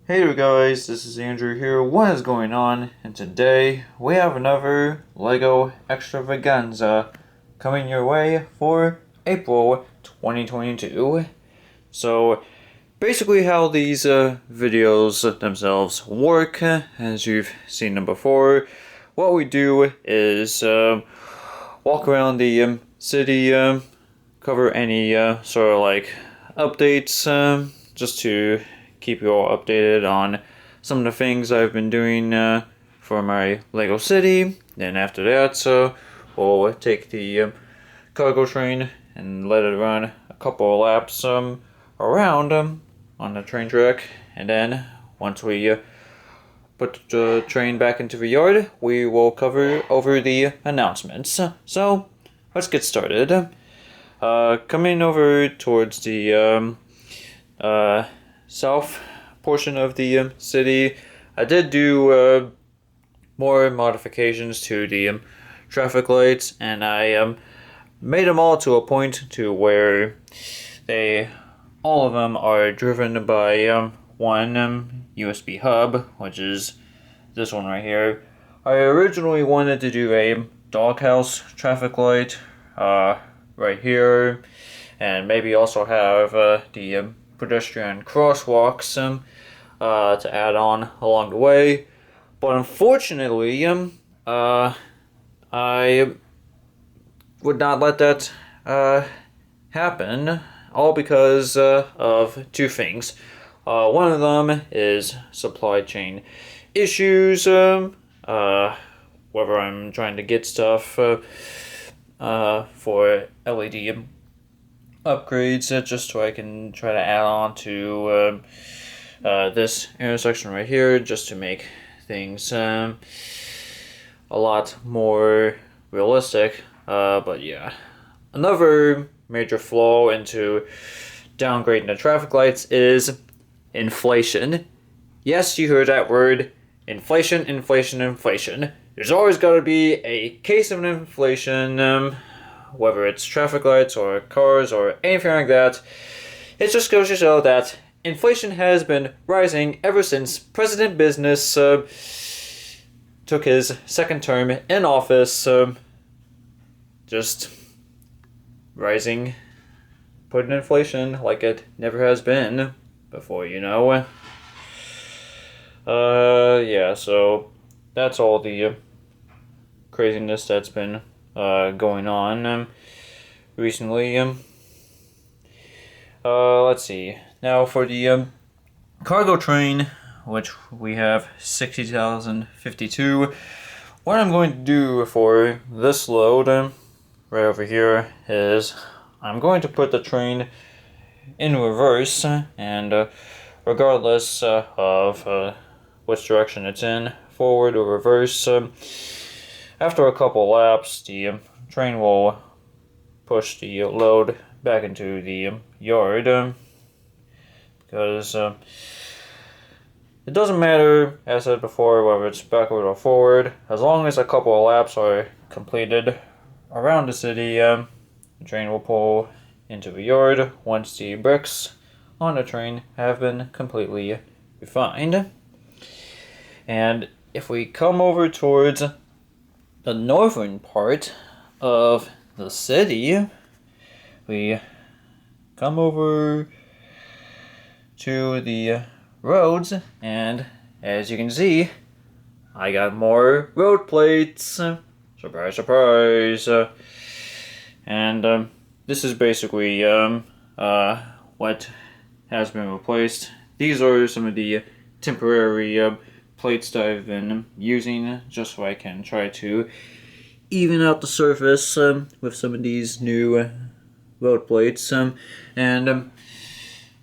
Hey there guys, this is Andrew here. What is going on? And today we have another LEGO Extravaganza coming your way for April 2022. So basically how these videos themselves work, as you've seen them before, what we do is walk around the city, cover any sort of like updates, just to keep you all updated on some of the things I've been doing for my LEGO City. Then after that, we'll take the cargo train and let it run a couple of laps around on the train track. And then once we put the train back into the yard, we will cover over the announcements. So let's get started. Coming over towards the south portion of the city, I did do more modifications to the traffic lights, and I made them all to a point to where all of them are driven by one USB hub, which is this one right here. I originally wanted to do a doghouse traffic light right here, and maybe also have the pedestrian crosswalks to add on along the way, but unfortunately I would not let that happen, all because of two things. One of them is supply chain issues, whether I'm trying to get stuff for LED upgrades, just so I can try to add on to this intersection right here, just to make things a lot more realistic. But yeah, another major flaw into downgrading the traffic lights is inflation. Yes, you heard that word. Inflation, inflation, inflation. There's always got to be a case of inflation, whether it's traffic lights or cars or anything like that. It just goes to show that inflation has been rising ever since President Business took his second term in office. Just rising, putting inflation like it never has been before, you know. Yeah, so that's all the craziness that's been going on recently. Let's see. Now for the cargo train, which we have 60,052. What I'm going to do for this load right over here is I'm going to put the train in reverse, and regardless of which direction it's in, forward or reverse, after a couple laps, the train will push the load back into the yard, because it doesn't matter, as I said before, whether it's backward or forward. As long as a couple of laps are completed around the city, the train will pull into the yard once the bricks on the train have been completely refined. And if we come over towards the northern part of the city, we come over to the roads, and as you can see, I got more road plates. Surprise, surprise. And this is basically what has been replaced. These are some of the temporary plates that I've been using, just so I can try to even out the surface with some of these new road plates. And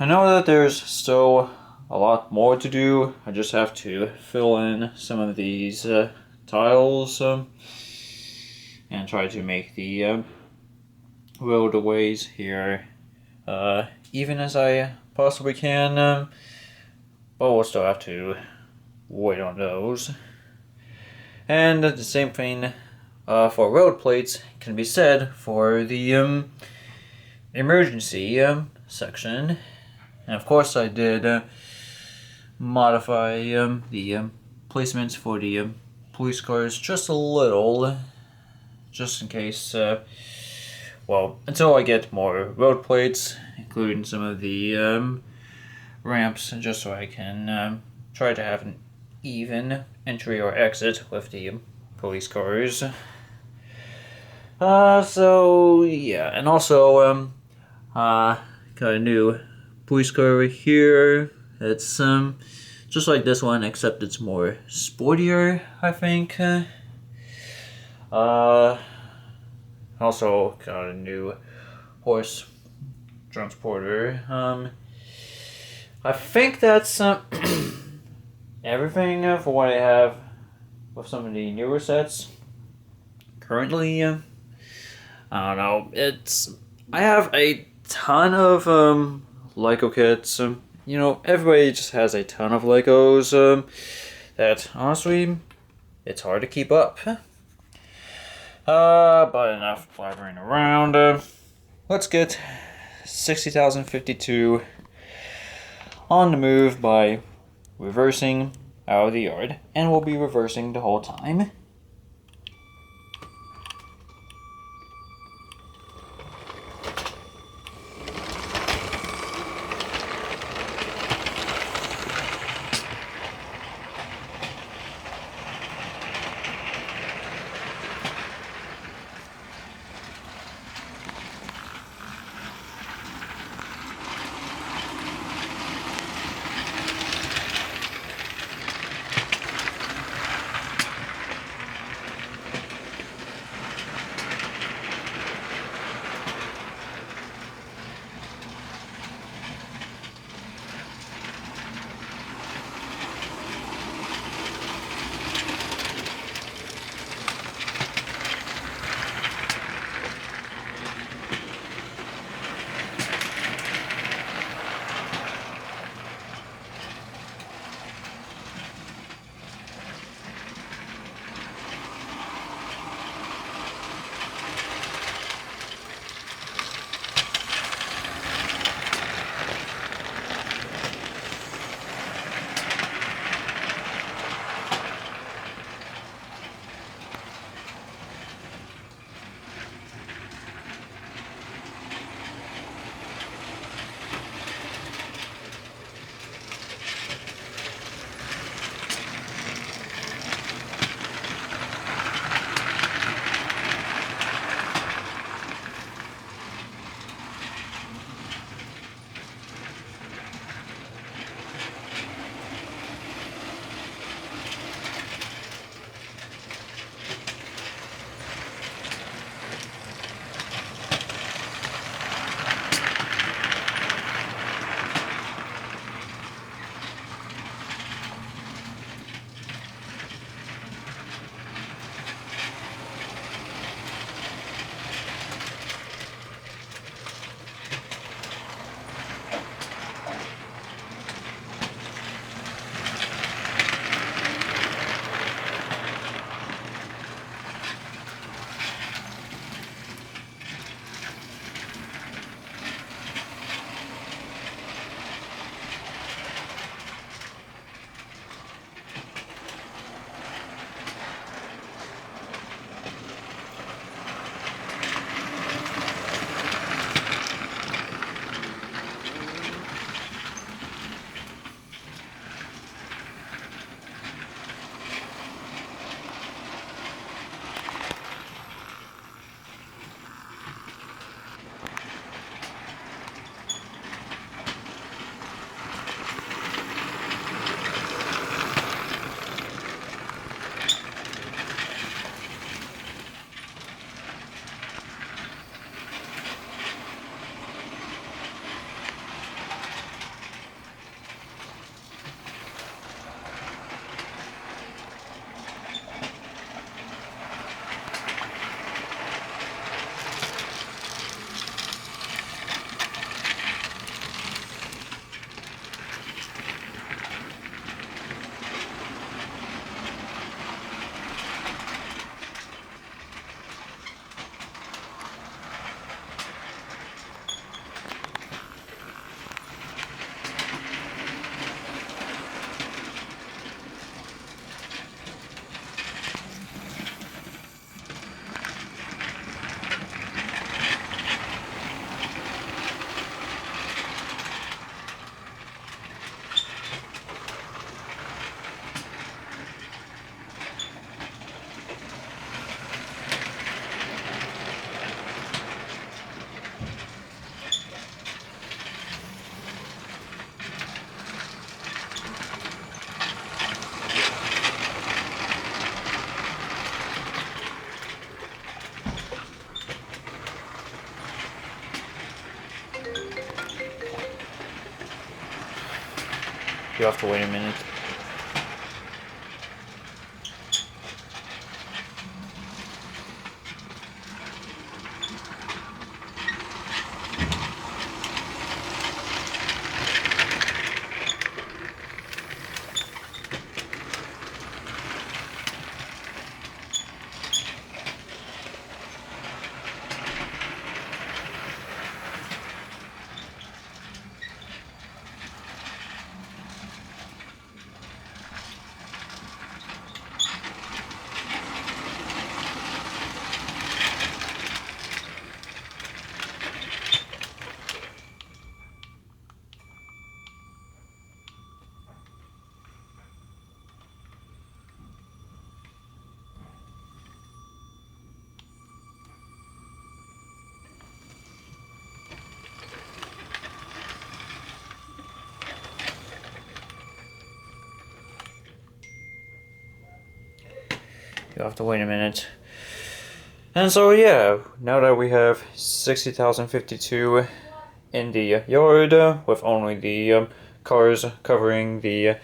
I know that there's still a lot more to do. I just have to fill in some of these tiles and try to make the roadways here even as I possibly can, but we'll still have to wait on those. And the same thing for road plates can be said for the emergency section. And of course I did modify the placements for the police cars just a little, just in case. Well, until I get more road plates, including some of the ramps, just so I can try to have an even entry or exit with the police cars. So yeah, and also got a new police car over here. It's just like this one, except it's more sportier, I think. Also got a new horse transporter. I think that's everything for what I have with some of the newer sets. Currently, I don't know. I have a ton of Lego kits. Everybody just has a ton of Legos. That honestly, it's hard to keep up. But enough blabbering around. Let's get 60,052 on the move by reversing out of the yard, and we'll be reversing the whole time. You have to wait a minute. You have to wait a minute. And so yeah, now that we have 60,052 in the yard, with only the cars covering the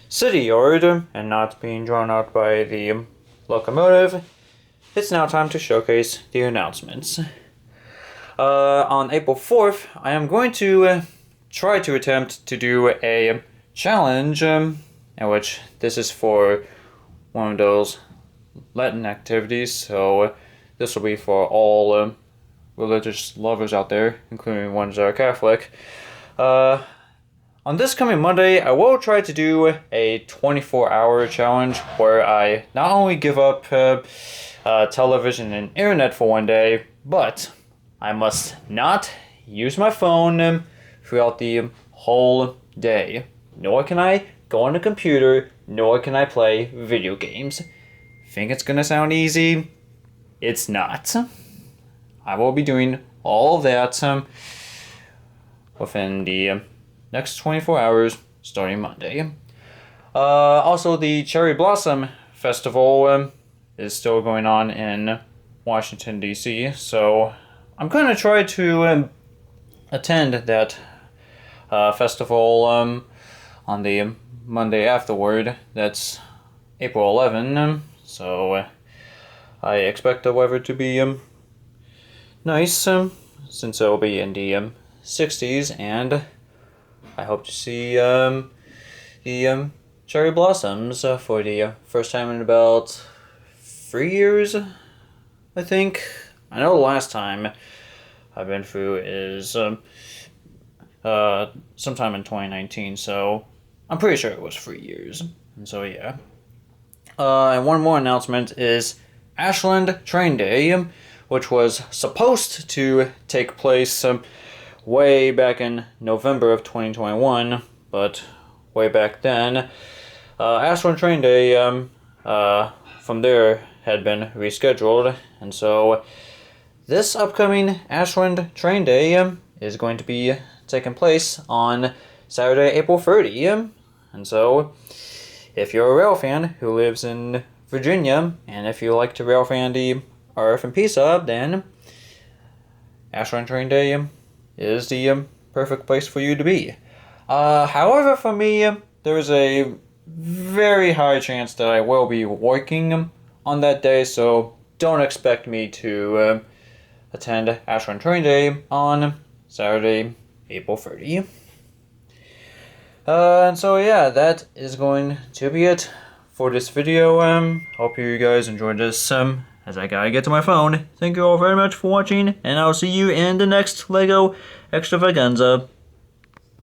city yard and not being drawn out by the locomotive, it's now time to showcase the announcements. On April 4th, I am going to try to attempt to do a challenge, in which this is for one of those Latin activities, so this will be for all religious lovers out there, including ones that are Catholic. On this coming Monday, I will try to do a 24-hour challenge where I not only give up television and internet for one day, but I must not use my phone throughout the whole day. Nor can I go on the computer, nor can I play video games. Think it's gonna sound easy? It's not. I will be doing all of that within the next 24 hours starting Monday. Also, the Cherry Blossom Festival is still going on in Washington, D.C., so I'm gonna try to attend that festival on the Monday afterward. That's April 11. So I expect the weather to be nice, since it will be in the 60s, and I hope to see the cherry blossoms for the first time in about 3 years, I think. I know the last time I've been through is sometime in 2019, so I'm pretty sure it was 3 years. And so yeah. And one more announcement is Ashland Train Day, which was supposed to take place way back in November of 2021, but way back then, Ashland Train Day from there had been rescheduled, and so this upcoming Ashland Train Day is going to be taking place on Saturday, April 30, and so if you're a rail fan who lives in Virginia, and if you like to rail fan the RF and P sub, then Ashland Train Day is the perfect place for you to be. However, for me, there is a very high chance that I will be working on that day, so don't expect me to attend Ashland Train Day on Saturday, April 30. And so yeah, that is going to be it for this video. Hope you guys enjoyed this, as I gotta get to my phone. Thank you all very much for watching, and I'll see you in the next LEGO Extravaganza.